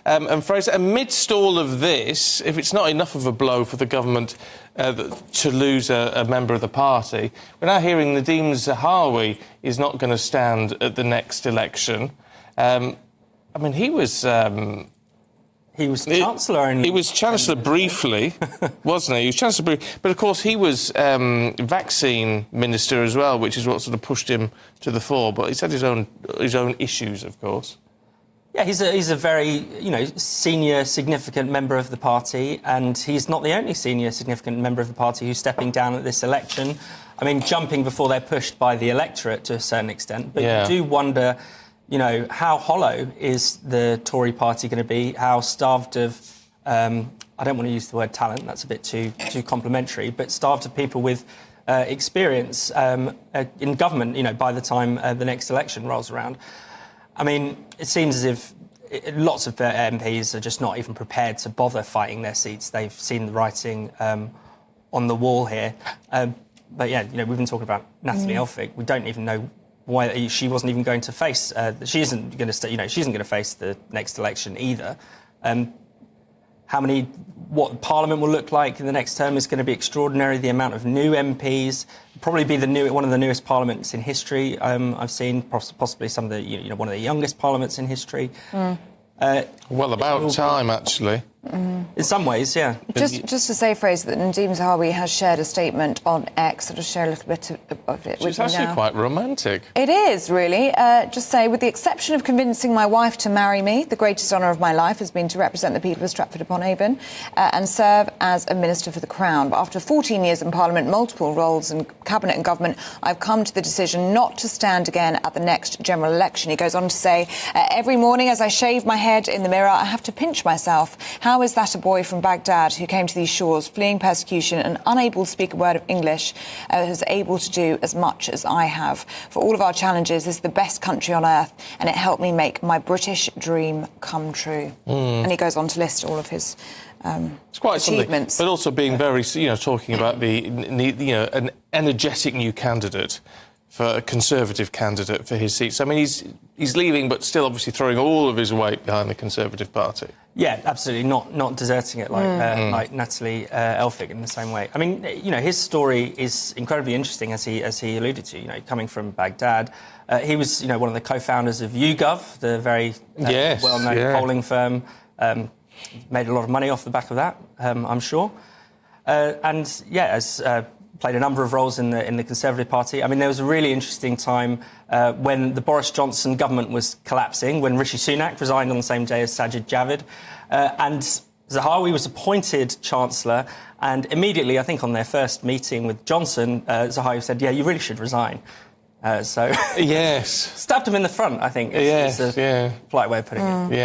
And Fraser, amidst all of this, if it's not enough of a blow for the government to lose a member of the party, we're now hearing Nadhim Zahawi is not going to stand at the next election. I mean, he was Chancellor only. He was Chancellor briefly, wasn't he? He was Chancellor briefly. But, of course, he was vaccine minister as well, which is what sort of pushed him to the fore. But he's had his own issues, of course. Yeah, he's a very, senior, significant member of the party, and he's not the only senior, significant member of the party who's stepping down at this election. I mean, jumping before they're pushed by the electorate to a certain extent. But you do wonder, how hollow is the Tory party going to be? How starved of, I don't want to use the word talent, that's a bit too complimentary, but starved of people with experience in government, by the time the next election rolls around. I mean, it seems as if lots of MPs are just not even prepared to bother fighting their seats. They've seen the writing on the wall here. But yeah, we've been talking about Natalie Elphicke. We don't even know why she wasn't even going to face. She isn't going to, she isn't going to face the next election either. What Parliament will look like in the next term is going to be extraordinary. The amount of new MPs, probably be one of the newest parliaments in history. I've seen possibly some of the, one of the youngest parliaments in history. Well, about time, actually. In some ways, yeah. Just to say, Fraser, that Nadhim Zahawi has shared a statement on X. I'll just share a little bit of it with you now. It's actually quite romantic. It is, really. Just say, with the exception of convincing my wife to marry me, the greatest honour of my life has been to represent the people of Stratford-upon-Avon and serve as a Minister for the Crown. But after 14 years in Parliament, multiple roles in Cabinet and Government, I've come to the decision not to stand again at the next general election. He goes on to say, every morning as I shave my head in the mirror, I have to pinch myself. How is that a boy from Baghdad who came to these shores fleeing persecution and unable to speak a word of English is able to do as much as I have? For all of our challenges, this is the best country on earth, and it helped me make my British dream come true. And he goes on to list all of his it's quite achievements. But also being very, talking about an energetic new candidate, for a Conservative candidate for his seats. I mean, he's leaving, but still obviously throwing all of his weight behind the Conservative Party. Yeah, absolutely, not deserting it like Natalie Elphicke in the same way. I mean, his story is incredibly interesting, as he alluded to. Coming from Baghdad, he was one of the co-founders of YouGov, the very well-known polling firm. Made a lot of money off the back of that, I'm sure. Played a number of roles in the Conservative Party. I mean, there was a really interesting time when the Boris Johnson government was collapsing, when Rishi Sunak resigned on the same day as Sajid Javid, and Zahawi was appointed Chancellor, and immediately, I think on their first meeting with Johnson, Zahawi said, yeah, you really should resign. Yes. Stabbed him in the front, I think, is the polite way of putting it. Yeah.